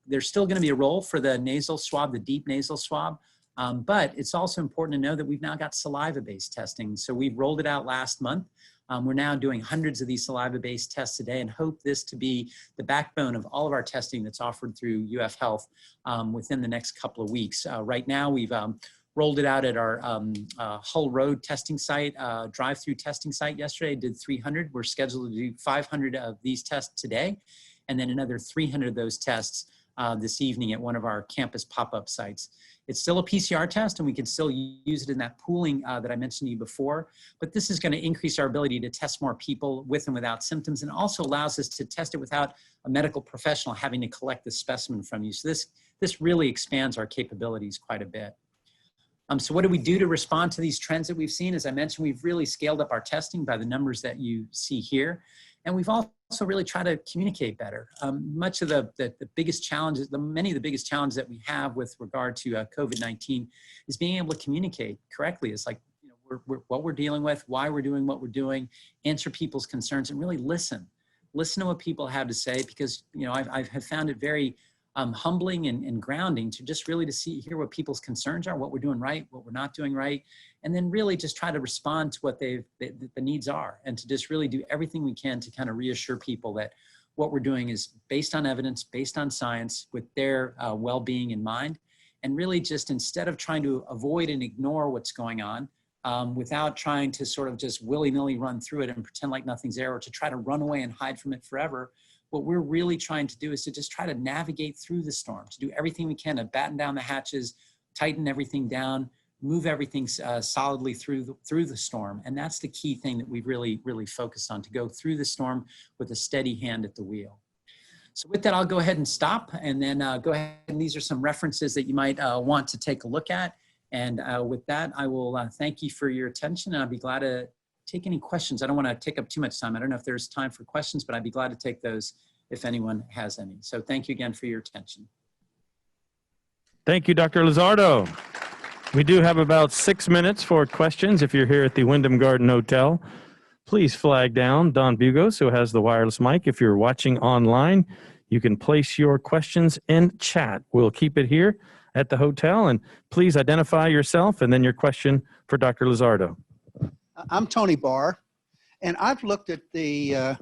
there's still going to be a role for the nasal swab, the deep nasal swab, but it's also important to know that we've now got saliva-based testing. So we've rolled it out last month. We're now doing hundreds of these saliva-based tests a day and hope this to be the backbone of all of our testing that's offered through UF Health within the next couple of weeks. Right now, we've rolled it out at our Hull Road testing site, drive-through testing site yesterday, did 300. We're scheduled to do 500 of these tests today, and then another 300 of those tests this evening at one of our campus pop-up sites. It's still a PCR test, and we can still use it in that pooling that I mentioned to you before, but this is going to increase our ability to test more people with and without symptoms, and also allows us to test it without a medical professional having to collect the specimen from you. So this really expands our capabilities quite a bit. So what do we do to respond to these trends that we've seen? As I mentioned, we've really scaled up our testing by the numbers that you see here. And we've also really tried to communicate better. Much of the biggest challenges, many of the biggest challenges that we have with regard to COVID-19 is being able to communicate correctly. It's like, you know, what we're dealing with, why we're doing what we're doing, answer people's concerns, and really listen. Listen to what people have to say, because, you know, I have found it very humbling and grounding to just really hear what people's concerns are, what we're doing right, what we're not doing right, and then really just try to respond to what the needs are, and to just really do everything we can to kind of reassure people that what we're doing is based on evidence, based on science, with their well-being in mind, and really just instead of trying to avoid and ignore what's going on, without trying to sort of just willy-nilly run through it and pretend like nothing's there, or to try to run away and hide from it forever. What we're really trying to do is to just try to navigate through the storm, to do everything we can to batten down the hatches, tighten everything down, move everything solidly through the storm. And that's the key thing that we've really focused on, to go through the storm with a steady hand at the wheel. So with that, I'll go ahead and stop, and then go ahead, and these are some references that you might want to take a look at. And with that, I will thank you for your attention, and I'll be glad to take any questions. I don't want to take up too much time. I don't know if there's time for questions, but I'd be glad to take those if anyone has any. So thank you again for your attention. Thank you, Dr. Lauzardo. We do have about 6 minutes for questions. If you're here at the Wyndham Garden Hotel, please flag down Don Bugos, who has the wireless mic. If you're watching online, you can place your questions in chat. We'll keep it here at the hotel, and please identify yourself and then your question for Dr. Lauzardo. I'm Tony Barr, and I've looked at the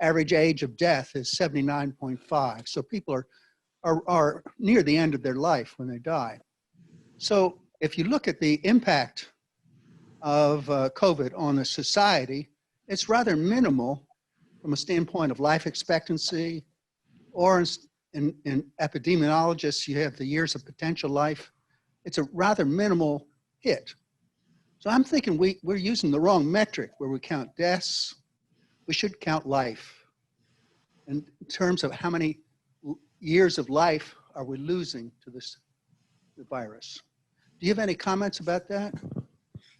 average age of death is 79.5. So people are near the end of their life when they die. So if you look at the impact of COVID on the society, it's rather minimal from a standpoint of life expectancy, or in epidemiologists, you have the years of potential life. It's a rather minimal hit. So I'm thinking we're using the wrong metric where we count deaths. We should count life. In terms of how many years of life are we losing to the virus. Do you have any comments about that?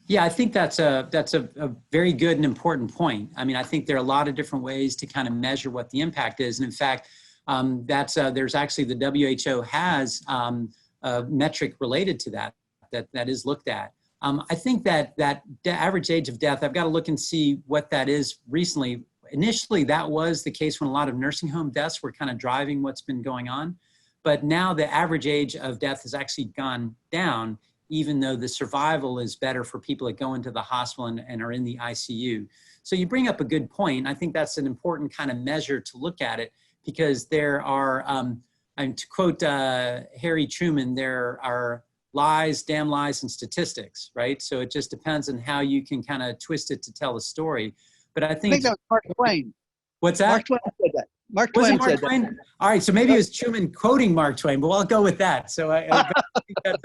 Yeah, I think that's a very good and important point. I mean, I think there are a lot of different ways to kind of measure what the impact is. And in fact, there's actually, the WHO has a metric related to that is looked at. I think that the average age of death, I've got to look and see what that is recently. Initially, that was the case when a lot of nursing home deaths were kind of driving what's been going on. But now the average age of death has actually gone down, even though the survival is better for people that go into the hospital and are in the ICU. So you bring up a good point. I think that's an important kind of measure to look at it, because there are, and to quote Harry Truman, there are lies, damn lies, and statistics, right? So it just depends on how you can kind of twist it to tell a story. But I think that was Mark Twain. What's that? Mark Twain said that. Mark Twain said that. All right, so maybe it was Truman quoting Mark Twain, but I'll go with that. So I think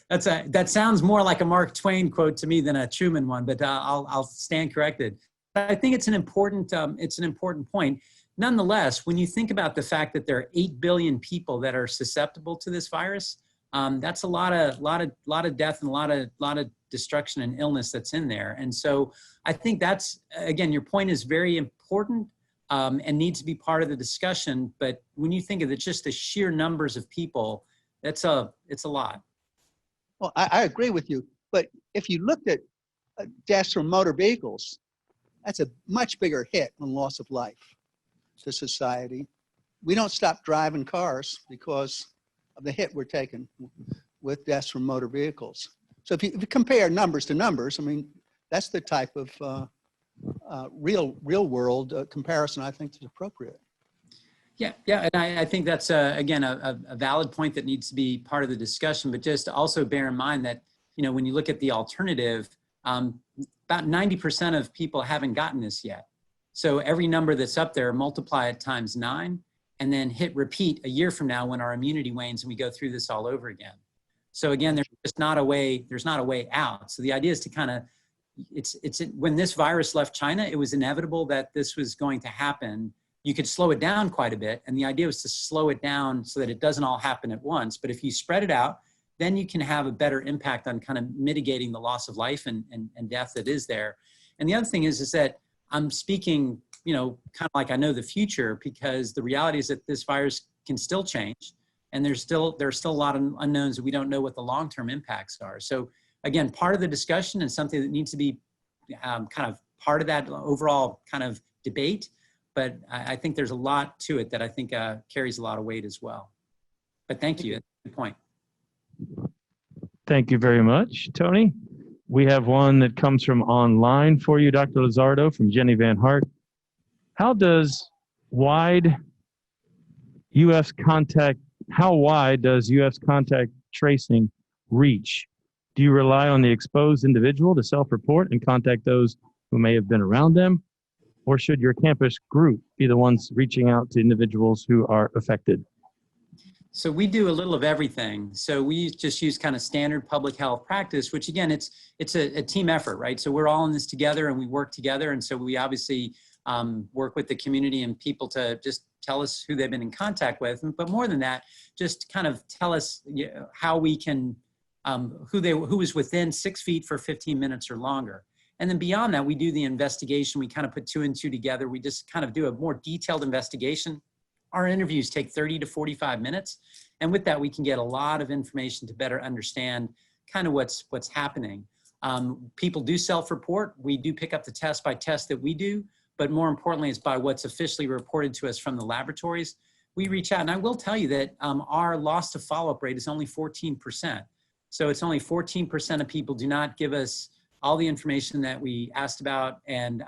that sounds more like a Mark Twain quote to me than a Truman one, but I'll stand corrected. But I think it's an important point. Nonetheless, when you think about the fact that there are 8 billion people that are susceptible to this virus, that's a lot of death and a lot of destruction and illness that's in there. And so I think that's, again, your point is very important and needs to be part of the discussion. But when you think of it, just the sheer numbers of people, it's a lot. Well, I agree with you. But if you looked at deaths from motor vehicles, that's a much bigger hit on loss of life to society. We don't stop driving cars because of the hit we're taking with deaths from motor vehicles. So if you compare numbers to numbers, I mean, that's the type of real world comparison I think is appropriate. Yeah, and I think that's, again, a valid point that needs to be part of the discussion, but just also bear in mind that, when you look at the alternative, about 90% of people haven't gotten this yet. So every number that's up there, multiply it times 9, and then hit repeat a year from now when our immunity wanes and we go through this all over again. So again, there's not a way out. So the idea is to kind of, when this virus left China, it was inevitable that this was going to happen. You could slow it down quite a bit. And the idea was to slow it down so that it doesn't all happen at once. But if you spread it out, then you can have a better impact on kind of mitigating the loss of life and death that is there. And the other thing is that I'm speaking, kind of like I know the future, because the reality is that this virus can still change. And there's still a lot of unknowns that we don't know what the long-term impacts are. So again, part of the discussion and something that needs to be kind of part of that overall kind of debate. But I think there's a lot to it that I think carries a lot of weight as well. But thank you. That's a good point. Thank you very much, Tony. We have one that comes from online for you, Dr. Lauzardo, from Jenny Van Hart. How wide does U.S. contact tracing reach? Do you rely on the exposed individual to self-report and contact those who may have been around them? Or should your campus group be the ones reaching out to individuals who are affected? So we do a little of everything. So we just use kind of standard public health practice, which again, it's a team effort, right? So we're all in this together and we work together. And so we obviously work with the community and people to just tell us who they've been in contact with. But more than that, just kind of tell us how we can, who was within 6 feet for 15 minutes or longer. And then beyond that, we do the investigation. We kind of put 2 and 2 together. We just kind of do a more detailed investigation. Our interviews take 30 to 45 minutes. And with that, we can get a lot of information to better understand kind of what's happening. People do self-report. We do pick up the test by test that we do, but more importantly, it's by what's officially reported to us from the laboratories. We reach out, and I will tell you that our loss to follow-up rate is only 14%. So it's only 14% of people do not give us all the information that we asked about and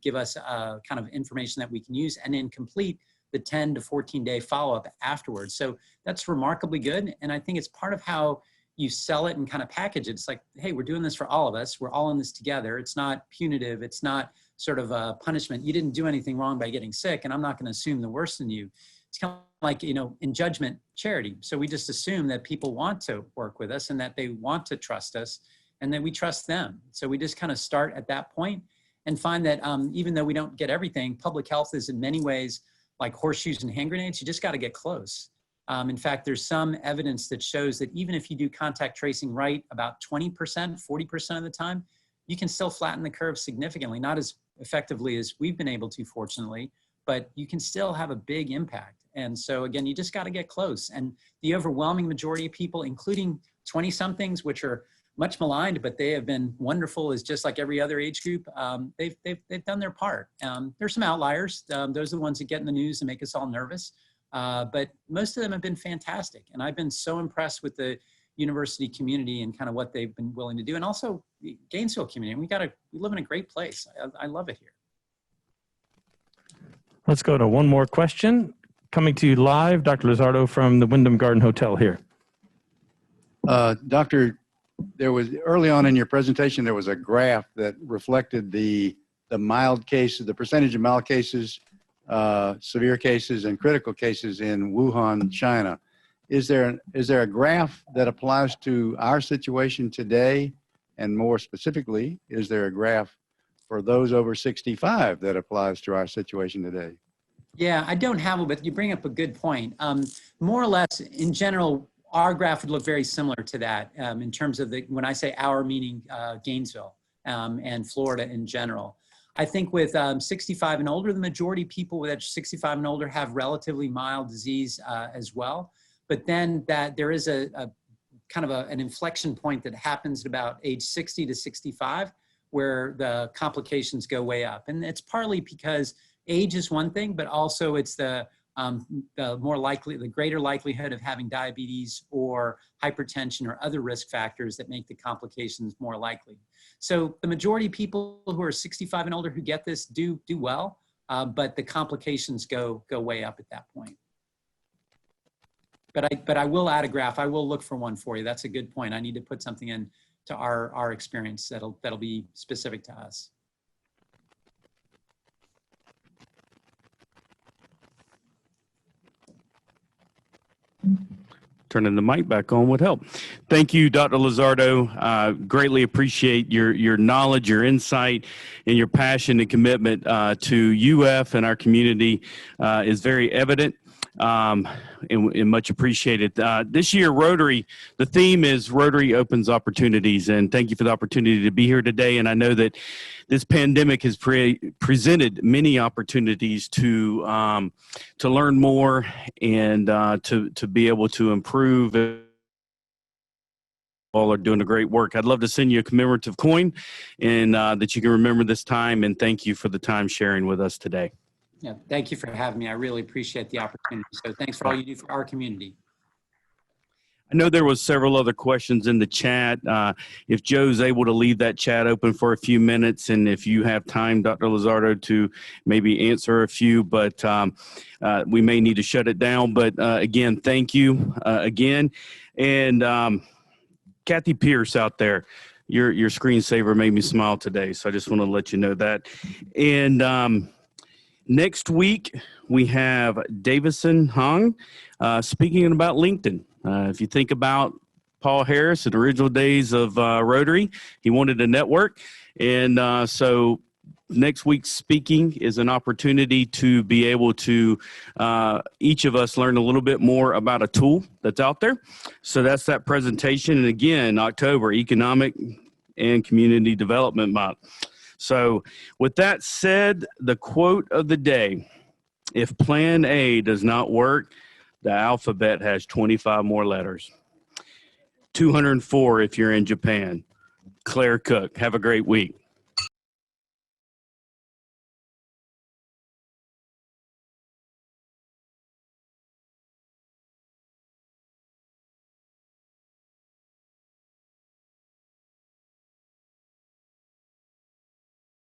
give us kind of information that we can use and then complete the 10 to 14 day follow-up afterwards. So that's remarkably good. And I think it's part of how you sell it and kind of package it. It's like, hey, we're doing this for all of us. We're all in this together. It's not punitive. It's not sort of a punishment. You didn't do anything wrong by getting sick, and I'm not going to assume the worst in you. It's kind of like, in judgment, charity. So we just assume that people want to work with us and that they want to trust us and that we trust them. So we just kind of start at that point and find that even though we don't get everything, public health is in many ways like horseshoes and hand grenades. You just got to get close. In fact, there's some evidence that shows that even if you do contact tracing right about 20%, 40% of the time, you can still flatten the curve significantly, not as effectively as we've been able to, fortunately, but you can still have a big impact. And so again, you just got to get close. And the overwhelming majority of people, including 20-somethings, which are much maligned, but they have been wonderful, is just like every other age group. They've done their part. There's some outliers. Those are the ones that get in the news and make us all nervous. But most of them have been fantastic. And I've been so impressed with the university community and kind of what they've been willing to do. And also the Gainesville community. We live in a great place. I love it here. Let's go to one more question. Coming to you live, Dr. Lauzardo from the Wyndham Garden Hotel here. Doctor, there was early on in your presentation, there was a graph that reflected the mild cases, the percentage of mild cases, severe cases, and critical cases in Wuhan, China. Is there a graph that applies to our situation today? And more specifically, is there a graph for those over 65 that applies to our situation today? Yeah, I don't have it, but you bring up a good point. More or less, in general, our graph would look very similar to that in terms of when I say our, meaning Gainesville and Florida in general. I think with 65 and older, the majority of people with 65 and older have relatively mild disease as well. But then there is a kind of an inflection point that happens at about age 60 to 65, where the complications go way up. And it's partly because age is one thing, but also it's the greater likelihood of having diabetes or hypertension or other risk factors that make the complications more likely. So the majority of people who are 65 and older who get this do well, but the complications go way up at that point. But I will add a graph. I will look for one for you. That's a good point. I need to put something in to our experience that'll be specific to us. Turning the mic back on would help. Thank you, Dr. Lauzardo. Greatly appreciate your knowledge, your insight, and your passion and commitment to UF and our community is very evident. And much appreciated. This year, Rotary, the theme is Rotary Opens Opportunities, and thank you for the opportunity to be here today. And I know that this pandemic has presented many opportunities to learn more and to be able to improve. All are doing a great work. I'd love to send you a commemorative coin, and that you can remember this time. And thank you for the time sharing with us today. Yeah, thank you for having me. I really appreciate the opportunity. So thanks for all you do for our community. I know there was several other questions in the chat. If Joe's able to leave that chat open for a few minutes, and if you have time, Dr. Lauzardo, to maybe answer a few, but we may need to shut it down. But again, thank you again. And Kathy Pierce out there, your screensaver made me smile today. So I just want to let you know that. And next week, we have Davison Hong speaking about LinkedIn. If you think about Paul Harris in the original days of Rotary, he wanted a network. And so next week's speaking is an opportunity to be able to each of us learn a little bit more about a tool that's out there. So that's that presentation. And again, October, Economic and Community Development Month. So with that said, the quote of the day: if plan A does not work, the alphabet has 25 more letters. 204 if you're in Japan. Claire Cook. Have a great week.